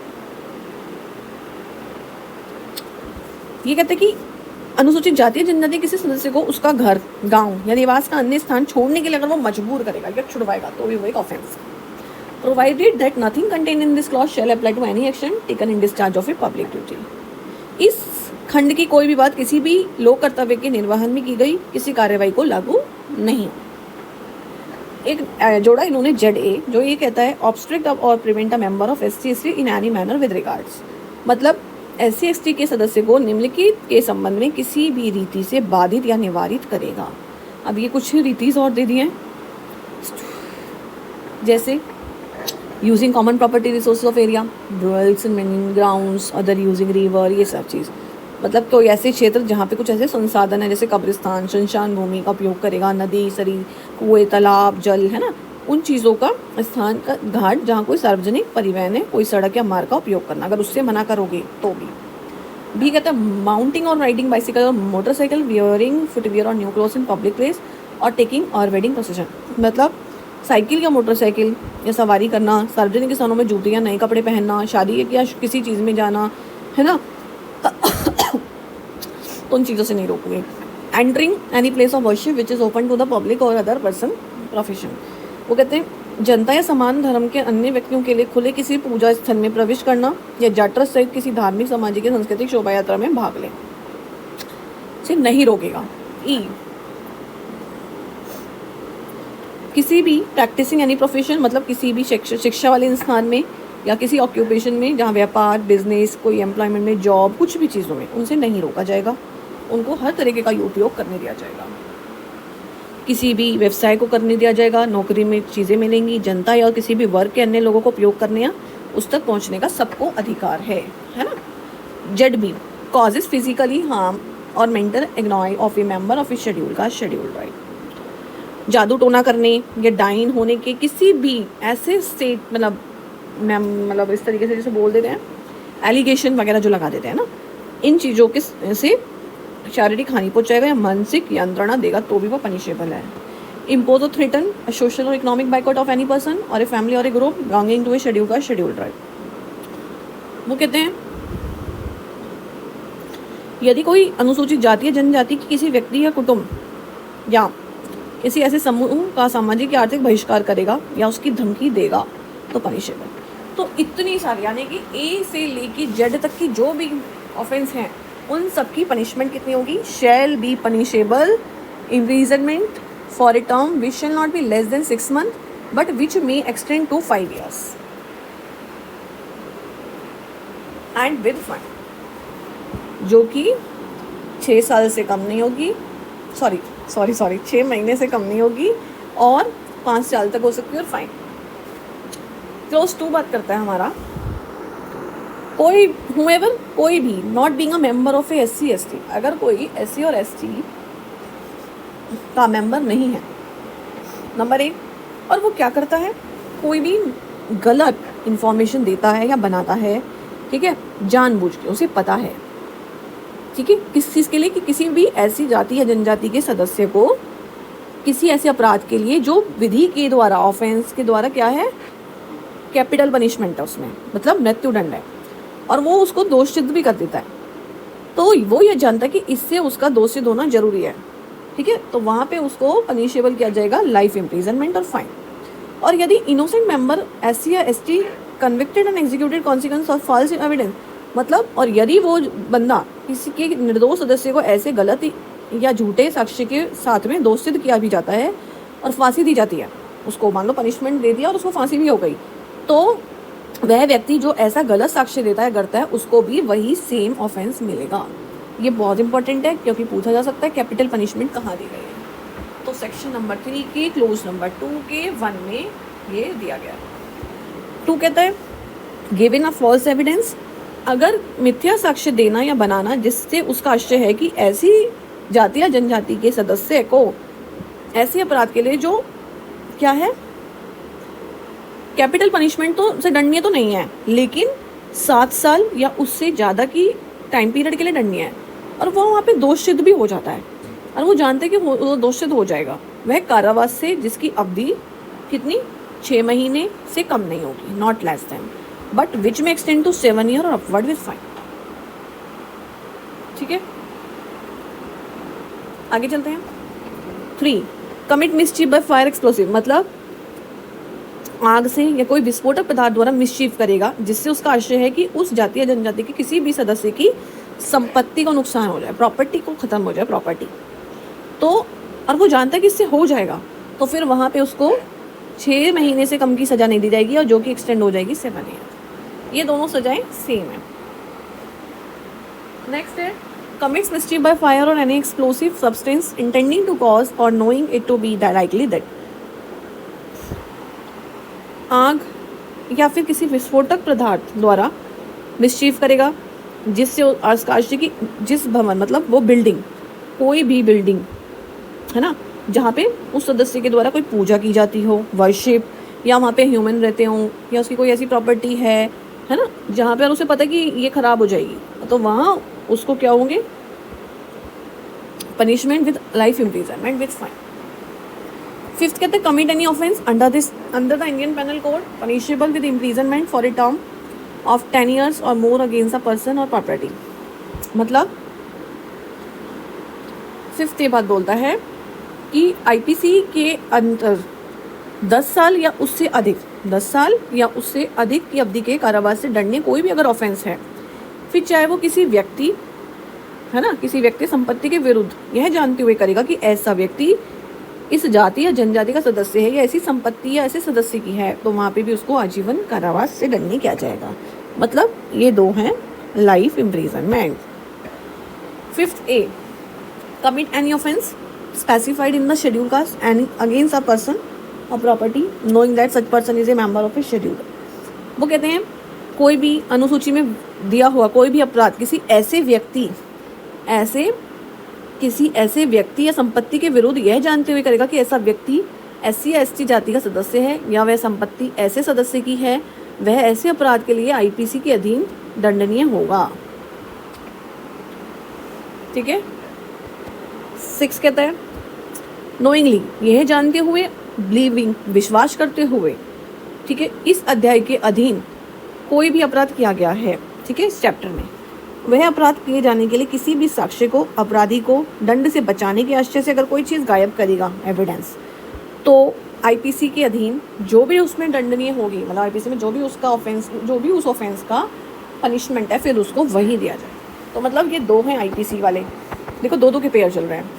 ये कहते हैं कि अनुसूचित जाति या जनजाति किसी सदस्य को उसका घर, गांव या निवास का अन्य स्थान छोड़ने के लिए अगर वो मजबूर करेगा या छुड़वाएगा तो भी वो एक offence. Provided that nothing contain in this clause shall apply to any action taken in discharge of a public duty. इस खंड की कोई भी बात किसी भी लोक कर्तव्य के निर्वहन में की गई किसी कार्यवाही को लागू नहीं। एक जोड़ा इन्होंने ZA, जो ये कहता है ऑब्स्ट्रिक्ट और prevent a member of SC/ST in any manner with regards, मतलब SC/ST के सदस्य को निम्नलिखित के संबंध में किसी भी रीति से बाधित या निवारित करेगा। अब ये कुछ रीतिज और दे दिए हैं, जैसे using common property resources of area, wells and grounds, other using river, ये सब चीज़, मतलब कोई ऐसे क्षेत्र जहाँ पे कुछ ऐसे संसाधन है जैसे कब्रिस्तान, शमशान भूमि का उपयोग करेगा, नदी, सरी, कुएं, तालाब, जल, है ना, उन चीज़ों का स्थान का घाट जहाँ कोई सार्वजनिक परिवहन है, कोई सड़क या मार्ग का उपयोग करना, अगर उससे मना करोगे तो भी कहता है माउंटिंग और राइडिंग बाइसिकल और मोटरसाइकिल, वियरिंग फुटवियर और new clothes in public place और टेकिंग और वेडिंग प्रोसेशन, मतलब साइकिल या मोटरसाइकिल या सवारी करना, सार्वजनिक स्थानों में जूते या नए कपड़े पहनना, शादी या किसी चीज़ में जाना, है ना, तो उन चीज़ों से नहीं रोकोगे। Entering any place of worship which is open to the public और अदर पर्सन प्रोफेशन, वो कहते हैं जनता या समान धर्म के अन्य व्यक्तियों के लिए खुले किसी पूजा स्थल में प्रवेश करना या जाटरस सहित किसी धार्मिक, सामाजिक या सांस्कृतिक शोभा यात्रा में भाग लें से नहीं रोकेगा। किसी भी प्रैक्टिसिंग एनी प्रोफेशन, मतलब किसी भी शिक्षा वाले स्थान में या किसी ऑक्यूपेशन में जहाँ व्यापार, बिजनेस, कोई एम्प्लॉयमेंट में, जॉब, कुछ भी चीज़ों में उनसे नहीं रोका जाएगा, उनको हर तरीके का उपयोग करने दिया जाएगा। किसी भी व्यवसाय को करने दिया जाएगा, नौकरी में चीज़ें मिलेंगी, जनता या किसी भी वर्ग के अन्य लोगों को उपयोग करने या उस तक पहुँचने का सबको अधिकार है ना। ZB कॉजेज फिजिकली हार्म और mental agony of a member of a schedule का शेड्यूल राइट, जादू टोना करने या डाइन होने के किसी भी ऐसे स्टेट, मतलब इस तरीके से जैसे बोल देते हैं एलिगेशन वगैरह जो लगा देते हैं ना, इन चीज़ों के से शारीरिक हानि पहुंचाएगा या मानसिक यंत्रणा देगा तो भी वो पनिशेबल है। Impose or threaten a social or economic boycott of any person or a family or a group belonging to a schedule का शेड्यूल राइट, वो कहते हैं यदि कोई अनुसूचित जाति या जनजाति की किसी व्यक्ति या कुटुंब या किसी ऐसे समूह का सामाजिक या आर्थिक बहिष्कार करेगा या उसकी धमकी देगा तो पनिशेबल। तो इतनी सारी, यानी कि A से लेके Z तक की जो भी ऑफेंस हैं उन सब की पनिशमेंट कितनी होगी, shall be punishable imprisonment for a term which shall not be less than 6 months but which may extend to 5 years and with fine, जो कि 6 साल से कम नहीं होगी, सॉरी 6 महीने से कम नहीं होगी और 5 साल तक हो सकती है और फाइन। क्लोज 2 बात करता है हमारा, कोई भी not being a member of A SC/ST, अगर कोई SC और ST का मेंबर नहीं है, नंबर 1, और वो क्या करता है, कोई भी गलत इंफॉर्मेशन देता है या बनाता है, ठीक है, जानबूझ के, उसे पता है, ठीक है, किस चीज़ के लिए, कि किसी भी ऐसी जाति या जनजाति के सदस्य को किसी ऐसे अपराध के लिए जो विधि के द्वारा, ऑफेंस के द्वारा क्या है, कैपिटल पनिशमेंट है उसमें, मतलब मृत्युदंड है, और वो उसको दोष सिद्ध भी कर देता है, तो वो ये जानता है कि इससे उसका दोष सिद्ध होना जरूरी है, ठीक है, तो वहाँ पे उसको पनिशेबल किया जाएगा लाइफ इम्प्रिजनमेंट और फाइन। और यदि इनोसेंट मेंबर SC या ST convicted and executed consequence of false evidence, मतलब और यदि वो बंदा किसी के निर्दोष सदस्य को ऐसे गलत या झूठे साक्ष्य के साथ में दोष सिद्ध किया भी जाता है और फांसी दी जाती है, उसको मान लो पनिशमेंट दे दिया और उसको फांसी भी हो गई, तो वह व्यक्ति जो ऐसा गलत साक्ष्य देता है, करता है, उसको भी वही सेम ऑफेंस मिलेगा। ये बहुत इंपॉर्टेंट है क्योंकि पूछा जा सकता है कैपिटल पनिशमेंट कहाँ दी गई है। तो सेक्शन नंबर 3 के क्लोज नंबर 2 के 1 में ये दिया गया है। 2 कहता है गिवन अ फॉल्स एविडेंस, अगर मिथ्या साक्ष्य देना या बनाना जिससे उसका आशय है कि ऐसी जाति या जनजाति के सदस्य को ऐसे अपराध के लिए जो क्या है, कैपिटल पनिशमेंट तो से दंडनीय तो नहीं है, लेकिन 7 साल या उससे ज़्यादा की टाइम पीरियड के लिए दंडनीय है, और वो वहाँ पे दोष सिद्ध भी हो जाता है, और वो जानते हैं कि वो दोष सिद्ध हो जाएगा, वह कारावास से जिसकी अवधि कितनी 6 महीने से कम नहीं होगी, not less than, but which may extend to 7 years और अपवर्ड विद फाइन। ठीक है, आगे चलते हैं। 3, commit mischief by fire explosive, मतलब आग से या कोई विस्फोटक पदार्थ द्वारा मिसचीफ करेगा जिससे उसका आशय है कि उस जाति या जनजाति के किसी भी सदस्य की संपत्ति को नुकसान हो जाए, प्रॉपर्टी को खत्म हो जाए, प्रॉपर्टी तो, और वो जानता है कि इससे हो जाएगा, तो फिर वहाँ पे उसको 6 महीने से कम की सज़ा नहीं दी जाएगी और जो कि एक्सटेंड हो जाएगी 7 ईयर। ये दोनों सजाएं सेम है। नेक्स्ट है commits mischief by fire or any explosive substance intending to cause or knowing it to be likely that, आग या फिर किसी विस्फोटक पदार्थ द्वारा मिसचीफ करेगा जिससे आशय की जिस भवन, मतलब वो बिल्डिंग, कोई भी बिल्डिंग है ना जहाँ पे उस सदस्य के द्वारा कोई पूजा की जाती हो, वर्शिप, या वहाँ पे ह्यूमन रहते हों, या उसकी कोई ऐसी प्रॉपर्टी है ना जहाँ पे उसे पता है कि ये खराब हो जाएगी, तो वहाँ उसको क्या होंगे, punishment with life imprisonment with fine. 5th कहते हैं commit any offence under the Indian penal code punishable with imprisonment for a term of 10 years or more against a person or property. मतलब 5th ये बात बोलता है कि IPC के अंतर 10 साल या उससे अधिक, 10 साल या उससे अधिक की अवधि के कारावास से दंडनीय कोई भी अगर ऑफेंस है, फिर चाहे वो किसी व्यक्ति है ना, किसी व्यक्ति संपत्ति के विरुद्ध यह जानते हुए करेगा कि ऐसा व्यक्ति इस जाति या जनजाति का सदस्य है या ऐसी संपत्ति या ऐसे सदस्य की है, तो वहाँ पे भी उसको आजीवन कारावास से दंडनीय किया जाएगा। मतलब ये दो हैं life imprisonment. 5th a commit any offence specified in the schedule caste and against a person or property knowing that such person is a member of a schedule. वो कहते हैं कोई भी अनुसूची में दिया हुआ कोई भी अपराध किसी ऐसे व्यक्ति या संपत्ति के विरुद्ध यह जानते हुए करेगा कि ऐसा व्यक्ति SC या ST जाति का सदस्य है या वह संपत्ति ऐसे सदस्य की है, वह ऐसे अपराध के लिए आईपीसी के अधीन दंडनीय होगा। ठीक है। 6 कहता है नोइंगली, यह जानते हुए, बिलीविंग विश्वास करते हुए, ठीक है, इस अध्याय के अधीन कोई भी अपराध किया गया है, ठीक है, इस चैप्टर में, वह अपराध किए जाने के लिए किसी भी साक्ष्य को, अपराधी को दंड से बचाने के आशय से अगर कोई चीज़ गायब करेगा, एविडेंस, तो आईपीसी के अधीन जो भी उसमें दंडनीय होगी, मतलब आईपीसी में जो भी उसका ऑफेंस, जो भी उस ऑफेंस का पनिशमेंट है, फिर उसको वही दिया जाए। तो मतलब ये दो हैं आईपीसी वाले, देखो दो के पेयर चल रहे हैं।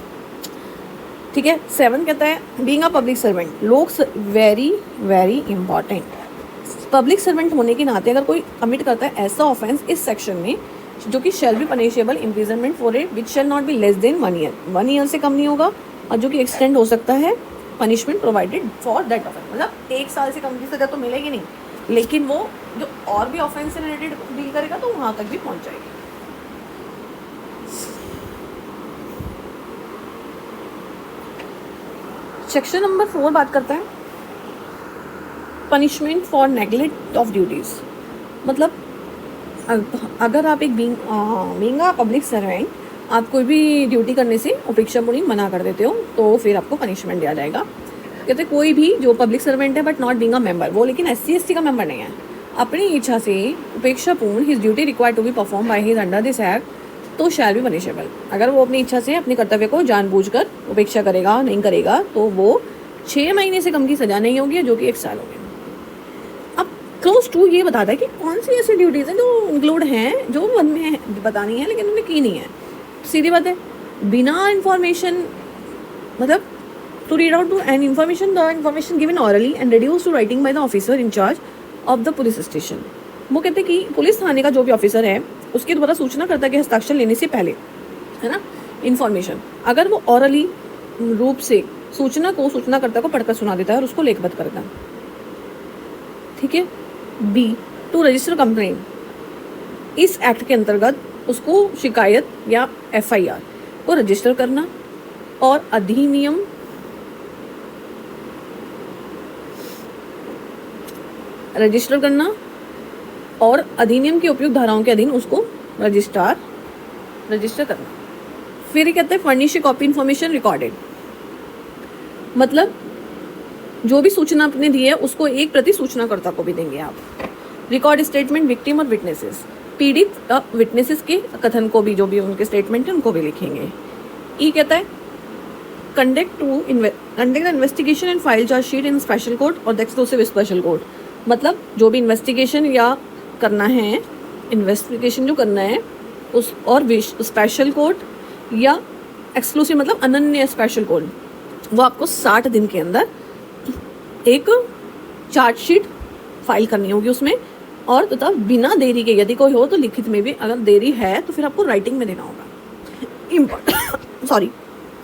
ठीक है। 7 कहता है बीइंग अ पब्लिक सर्वेंट, लोग very very important, public servant होने के नाते अगर कोई कमिट करता है ऐसा ऑफेंस इस सेक्शन में जो कि शैल be punishable imprisonment for it which shall not be less than 1 year, 1 year से कम नहीं होगा, और जो कि एक्सटेंड हो सकता है punishment provided for that offence, मतलब 1 साल से कम की सजा तो मिलेगी नहीं, लेकिन वो जो और भी ऑफेंस से रिलेटेड डील करेगा तो वहाँ तक भी पहुँच जाएगी। सेक्शन नंबर 4 बात करता है punishment for neglect of duties, मतलब अगर आप एक बीइंग अ पब्लिक सर्वेंट आप कोई भी ड्यूटी करने से उपेक्षापूर्वक मना कर देते हो तो फिर आपको पनिशमेंट दिया जाएगा। कहते कोई भी जो पब्लिक सर्वेंट है but not being a member, वो लेकिन SC ST का मेंबर नहीं है, अपनी इच्छा से उपेक्षापूर्ण his duty required to be perform by his under this act, तो शैल बी पनिशेबल। अगर वो अपनी इच्छा से अपने कर्तव्य को जानबूझकर उपेक्षा करेगा, नहीं करेगा, तो वो 6 महीने से कम की सजा नहीं होगी, जो कि 1 साल होगी। अब क्लोज 2 ये बताता है कि कौन सी ऐसी ड्यूटीज़ हैं जो इंक्लूड हैं, जो मन में बतानी है लेकिन उन्होंने की नहीं है। सीधी बात है, बिना इन्फॉर्मेशन, मतलब to read out to an information, the information given orally and reduce to writing by the officer in charge of the police station. वो कहते हैं कि पुलिस थाने का जो भी ऑफिसर है उसके द्वारा सूचनाकर्ता के हस्ताक्षर लेने से पहले, है ना, इन्फॉर्मेशन अगर वो ऑरली रूप से सूचना को सूचनाकर्ता को पढ़कर सुना देता है और उसको लेखबद्ध करता है। ठीक है। B टू रजिस्टर कंप्लेन, इस एक्ट के अंतर्गत उसको शिकायत या FIR को रजिस्टर करना और अधिनियम रजिस्टर करना और अधिनियम के उपयुक्त धाराओं के अधीन उसको रजिस्टर करना। फिर ये कहते हैं फर्निश कॉपी इन्फॉर्मेशन रिकॉर्डेड, मतलब जो भी सूचना आपने दी है उसको एक प्रति सूचनाकर्ता को भी देंगे आप। रिकॉर्ड स्टेटमेंट विक्टिम और विटनेसेस, पीड़ित विटनेसेस के कथन को भी, जो भी उनके स्टेटमेंट है उनको भी लिखेंगे। ई कहता है conduct the investigation and file chargesheet in special court और द एक्सक्लूसिव स्पेशल कोर्ट। मतलब जो भी इन्वेस्टिगेशन या करना है, इन्वेस्टिगेशन जो करना है उस और स्पेशल कोर्ट या एक्सक्लूसिव मतलब अनन्य स्पेशल कोर्ट, वो आपको 60 दिन के अंदर एक चार्जशीट फाइल करनी होगी उसमें, और तथा बिना देरी के, यदि कोई हो तो लिखित में भी, अगर देरी है तो फिर आपको राइटिंग में देना होगा।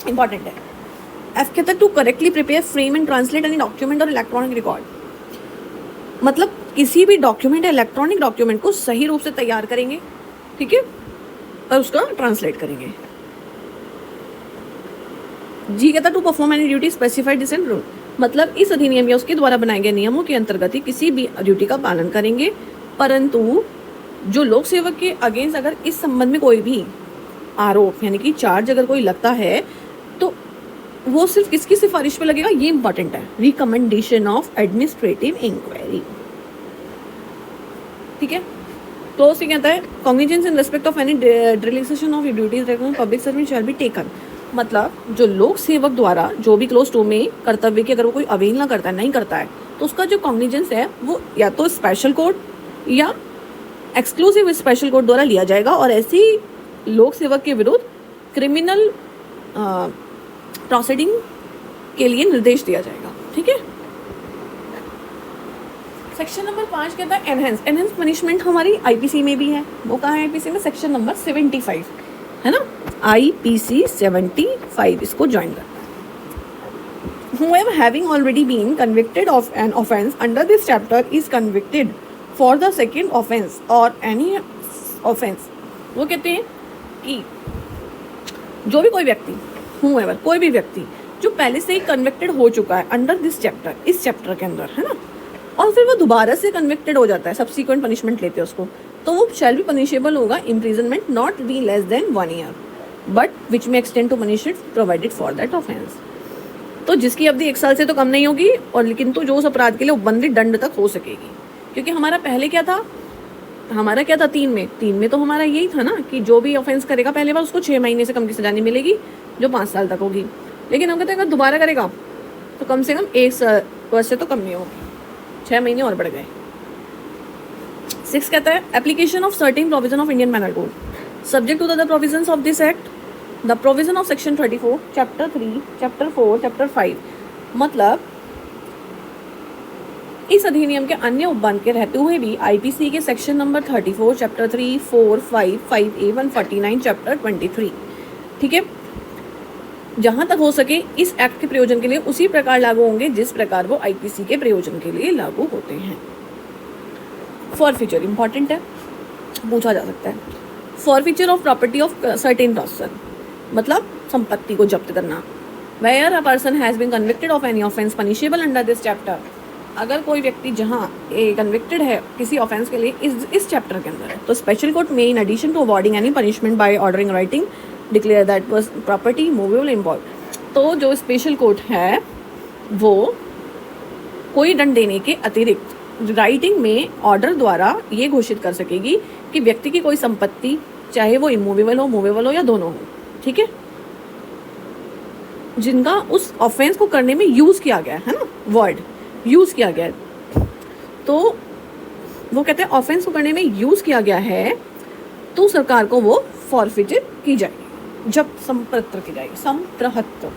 इम्पॉर्टेंट है। एफ कहता है to correctly prepare, frame and translate any document or electronic record. मतलब किसी भी डॉक्यूमेंट या इलेक्ट्रॉनिक डॉक्यूमेंट को सही रूप से तैयार करेंगे, ठीक है, और उसका ट्रांसलेट करेंगे। जी कहता to perform any duty specified this in rule. मतलब इस अधिनियम या उसके द्वारा बनाए गए नियमों के अंतर्गत ही किसी भी ड्यूटी का पालन करेंगे, परंतु जो लोक सेवक के अगेंस्ट अगर इस संबंध में कोई भी आरोप यानी कि चार्ज अगर कोई लगता है तो वो सिर्फ किसकी सिफारिश पे लगेगा, ये इंपॉर्टेंट है, रिकमेंडेशन ऑफ एडमिनिस्ट्रेटिव इंक्वायरी। ठीक है। क्लोज से कहता है cognizance in respect of any relaxation of duties public servant shall be taken. मतलब जो लोक सेवक द्वारा जो भी क्लोज 2 में कर्तव्य की अगर वो कोई अवहेलना करता है, नहीं करता है, तो उसका जो कॉग्निजेंस है वो या तो स्पेशल कोर्ट या एक्सक्लूसिव स्पेशल कोर्ट द्वारा लिया जाएगा, और ऐसी लोक सेवक के विरुद्ध क्रिमिनल प्रोसीडिंग के लिए निर्देश दिया जाएगा। ठीक है। सेक्शन नंबर 5 कहता है एनहेंस पनिशमेंट हमारी आईपीसी में भी है। वो कहाँ है आईपीसी में? सेक्शन नंबर 75 है ना, आईपीसी 75 इसको ज्वाइन कर। Whoever having already been convicted of an offence under this chapter is convicted for the second offence or any offence। वो कहते हैं कि जो भी कोई व्यक्ति, whoever कोई भी व्यक्ति जो पहले से ही कन्विक्टेड हो चुका है अंडर दिस चैप्टर, इस चैप्टर के अंदर, है ना, और फिर वो दोबारा से कन्विक्टेड हो जाता है, सब्सिक्वेंट पनिशमेंट लेते हैं उसको, तो वो शैल बी पनिशेबल होगा imprisonment not be less than 1 year but which may extend to punishment provided for that offence. तो जिसकी अवधि 1 साल से तो कम नहीं होगी, और लेकिन तो जो उस अपराध के लिए उपबंधित दंड तक हो सकेगी। क्योंकि हमारा पहले क्या था, 3 में तो हमारा यही था ना कि जो भी ऑफेंस करेगा पहले बार उसको 6 महीने से कम की सजा नहीं मिलेगी, जो 5 साल तक होगी। लेकिन हम कहते हैं अगर दोबारा करेगा तो कम से कम 1 वर्ष से तो कम नहीं होगी, 6 महीने और बढ़ गए। 6 कहता है application of certain provision of Indian penal code subject to the provisions of this act the provision of section 34 chapter 3 chapter 4 chapter 5। मतलब इस अधिनियम के अन्य उपबंध के रहते हुए भी आईपीसी के section number 34 chapter 3 4 5 5A 149 chapter 23, ठीक है, जहां तक हो सके इस एक्ट के प्रयोजन के लिए उसी प्रकार लागू होंगे जिस प्रकार वो आईपीसी के प्रयोजन के लिए लागू होते हैं। फॉरफीचर इंपॉर्टेंट है, पूछा जा सकता है। Forfeiture of property of certain person, मतलब संपत्ति को जब्त करना। Where a person has been convicted of any offence punishable under this chapter. अगर कोई व्यक्ति जहाँ कन्विक्टेड है किसी ऑफेंस के लिए इस चैप्टर के अंदर है, तो स्पेशल कोर्ट में in addition to awarding any punishment by ordering writing declare that was property movable import. तो जो स्पेशल कोर्ट है वो कोई दंड देने के अतिरिक्त राइटिंग में ऑर्डर द्वारा ये घोषित कर सकेगी कि व्यक्ति की कोई संपत्ति, चाहे वो इमूवेबल हो, मूवेबल हो या दोनों हो, ठीक है, जिनका उस ऑफेंस को करने में यूज़ किया गया है ना, वर्ड यूज़ किया गया है, तो वो कहते हैं ऑफेंस को करने में यूज़ किया गया है तो सरकार को वो फॉरफिचर की जाएगी, जब संप्रहत की जाएगी, संप्रहत।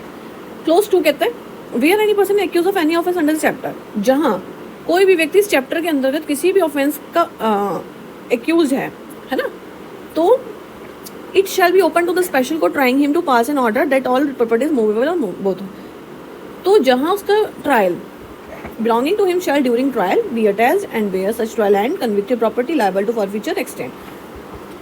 क्लोज 2 कहते हैं where any person accuse of any offence under this chapter, जहाँ कोई भी व्यक्ति इस चैप्टर के अंतर्गत किसी भी ऑफेंस का एक्यूज है ना, तो it shall be open to the special court trying him to pass an order that all properties movable or both. तो जहाँ उसका trial belonging to him shall during trial be attached and bear such trial and convicted property liable to forfeiture extent।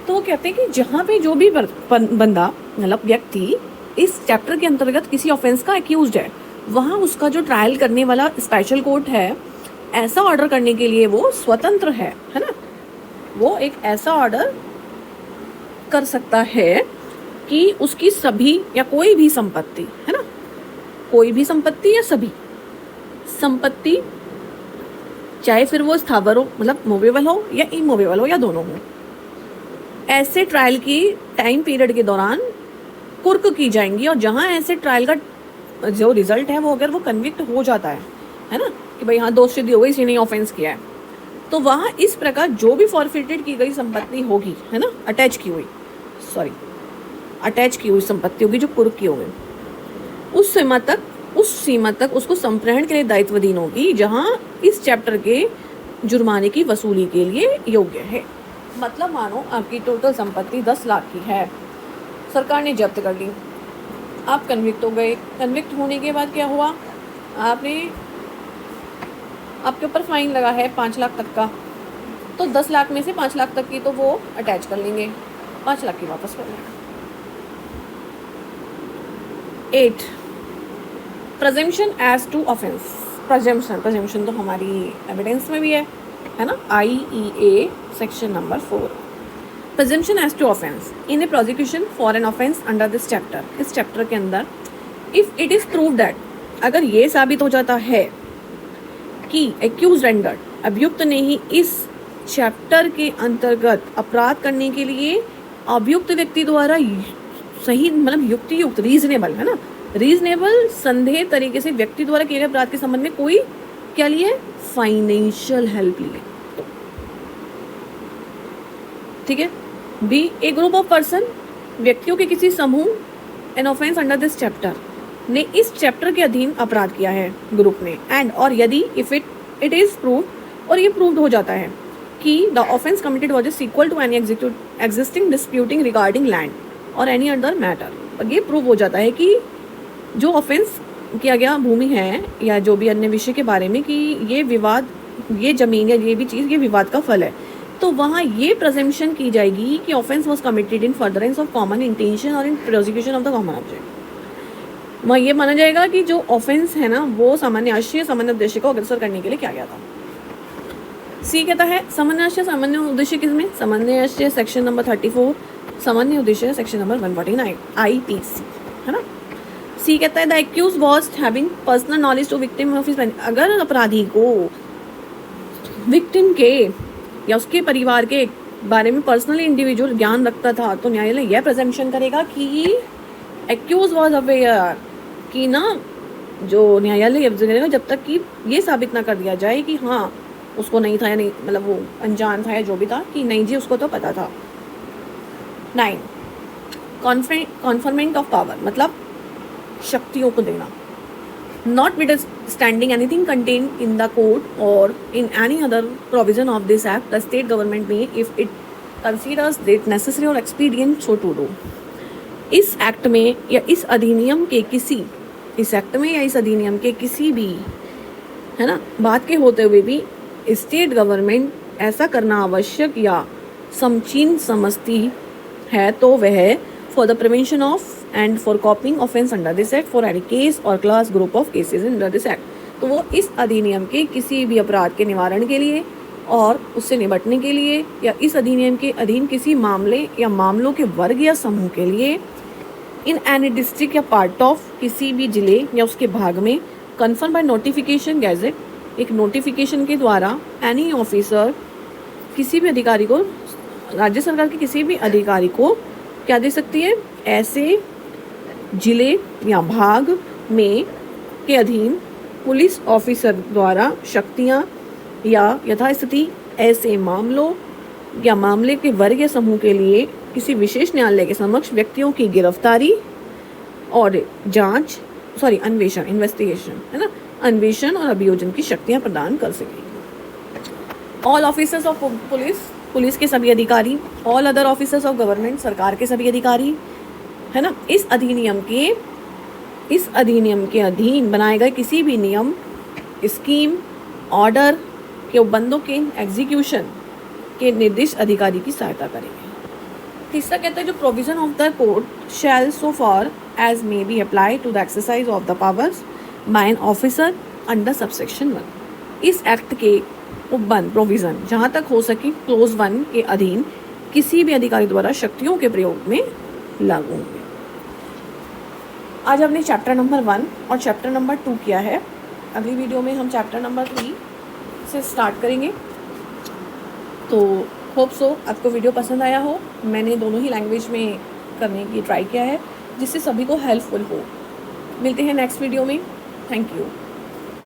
तो वो कहते हैं कि जहाँ पे जो भी बंदा मतलब व्यक्ति इस चैप्टर के अंतर्गत किसी ऑफेंस का एक्यूज्ड है, वहाँ उसका जो ट्रायल करने वाला स्पेशल कोर्ट है, ऐसा ऑर्डर करने के लिए वो स्वतंत्र है ना, वो एक ऐसा ऑर्डर कर सकता है कि उसकी सभी या कोई भी संपत्ति, है ना, कोई भी संपत्ति या सभी संपत्ति, चाहे फिर वो स्थावर हो, मतलब मूवेबल हो या इमूवेबल हो या दोनों हो, ऐसे ट्रायल की टाइम पीरियड के दौरान कुर्क की जाएंगी, और जहाँ ऐसे ट्रायल का जो रिजल्ट है वो अगर वो कन्विक्ट हो जाता है ना, कि भाई हाँ दोष सिद्धि हो गई, इसी ने ऑफेंस किया है, तो वहाँ इस प्रकार जो भी फॉरफिटेड की गई संपत्ति होगी, है ना, अटैच की हुई संपत्ति होगी जो कुर्क की होगी, उस सीमा तक उसको संप्रहण के लिए दायित्वधीन होगी, जहाँ इस चैप्टर के जुर्माने की वसूली के लिए योग्य है। मतलब मानो आपकी टोटल संपत्ति 10 लाख की है, सरकार ने जब्त कर ली, आप कन्विक्ट हो गए। कन्विक्ट होने के बाद क्या हुआ, आपके ऊपर फाइन लगा है 5 लाख तक का, तो 10 लाख में से 5 लाख तक की तो वो अटैच कर लेंगे, 5 लाख की वापस कर लेंगे। 8 presumption as to offence. Presumption तो हमारी एविडेंस में भी है ना, IEA section number 4। Presumption as to offence in a prosecution for an offence under this chapter. इस चैप्टर के अंदर if it is prove that, अगर ये साबित हो जाता है कि एक्यूज रेंडर्ड अभियुक्त ने ही इस चैप्टर के अंतर्गत अपराध करने के लिए अभियुक्त व्यक्ति द्वारा सही, मतलब युक्त रीजनेबल, है ना, रीजनेबल संदेह तरीके से व्यक्ति द्वारा किए गए अपराध के संबंध में कोई क्या लिए, फाइनेंशियल हेल्प लिए, ठीक है। B a group of person, व्यक्तियों के किसी समूह, an offence under this chapter, ने इस चैप्टर के अधीन अपराध किया है ग्रुप ने, एंड और यदि इफ इट इज प्रूव, और ये प्रूव्ड हो जाता है कि the offence committed was equal to any existing disputing regarding land or any other matter, और ये प्रूव हो जाता है कि जो ऑफेंस किया गया भूमि है या जो भी अन्य विषय के बारे में कि ये विवाद, ये जमीन या ये भी चीज़, ये विवाद का फल है, तो वहाँ ये प्रेजम्पशन की जाएगी कि offence was committed in furtherance of common intention or in prosecution of the common object. वहाँ ये माना जाएगा कि जो ऑफेंस है ना वो सामान्य आशय, सामान्य उद्देश्य को अग्रसर करने के लिए किया गया था। सी कहता है सामान्य आशय, सामान्य उद्देश्य किसमें, सामान्य आशय सेक्शन नंबर 34, सामान्य उद्देश्य सेक्शन नंबर 149 IPC, है ना। सी कहता है the accuse was having personal knowledge to victim of his, अगर अपराधी को विक्टिम के या उसके परिवार के बारे में पर्सनली इंडिविजुअल ज्ञान रखता था, तो न्यायालय यह प्रेजम्पशन करेगा कि एक्यूज वाज अवेयर, कि ना जो न्यायालय ऑब्जर्व करेगा जब तक कि ये साबित ना कर दिया जाए कि हाँ उसको नहीं था या नहीं, मतलब वो अनजान था या जो भी था, कि नहीं जी उसको तो पता था। 9 कॉन्फरमेंट ऑफ पावर, मतलब शक्तियों को देना। Notwithstanding anything contain in the code or in any other provision of this act, the state government may if it considers it necessary or expedient so to do. इस act में या इस अधिनियम के किसी, इस एक्ट में या इस अधिनियम के किसी भी, है ना, बात के होते हुए भी स्टेट गवर्नमेंट ऐसा करना आवश्यक या समचीन समझती है, तो वह for the prevention of and for coping offence under this act for any case or class group of cases under this act, तो वो इस अधिनियम के किसी भी अपराध के निवारण के लिए और उससे निपटने के लिए या इस अधिनियम के अधीन किसी मामले या मामलों के वर्ग या समूह के लिए इन एनी डिस्ट्रिक्ट या पार्ट ऑफ किसी भी जिले या उसके भाग में कन्फर्म बाय नोटिफिकेशन गैजेट, एक नोटिफिकेशन के द्वारा एनी ऑफिसर किसी भी अधिकारी को, राज्य सरकार के किसी भी अधिकारी को क्या दे सकती है, ऐसे जिले या भाग में के अधीन पुलिस ऑफिसर द्वारा शक्तियाँ या यथास्थिति ऐसे मामलों या मामले के वर्ग या समूह के लिए किसी विशेष न्यायालय के समक्ष व्यक्तियों की गिरफ्तारी और जांच, अन्वेषण, इन्वेस्टिगेशन, है ना, अन्वेषण और अभियोजन की शक्तियां प्रदान कर सकेगी। All officers of police, police के सभी अधिकारी, all other officers of government, सरकार के सभी अधिकारी, है ना, इस अधिनियम के अधीन बनाए गए किसी भी नियम, स्कीम, ऑर्डर के उपबंधों के एग्जीक्यूशन के निर्दिष्ट अधिकारी की सहायता करेंगे। तीसरा कहता है जो provision of the code shall so far as may be apply to the exercise of the powers by an officer under subsection 1। इस एक्ट के उपबंध प्रोविजन जहाँ तक हो सके क्लोज 1 के अधीन किसी भी अधिकारी द्वारा शक्तियों के प्रयोग में लागू होंगे। आज हमने चैप्टर नंबर 1 और चैप्टर नंबर 2 किया है। अगली वीडियो में हम चैप्टर नंबर 3 से स्टार्ट करेंगे। तो होप सो आपको वीडियो पसंद आया हो। मैंने दोनों ही लैंग्वेज में करने की ट्राई किया है जिससे सभी को हेल्पफुल हो। मिलते हैं नेक्स्ट वीडियो में। Thank you.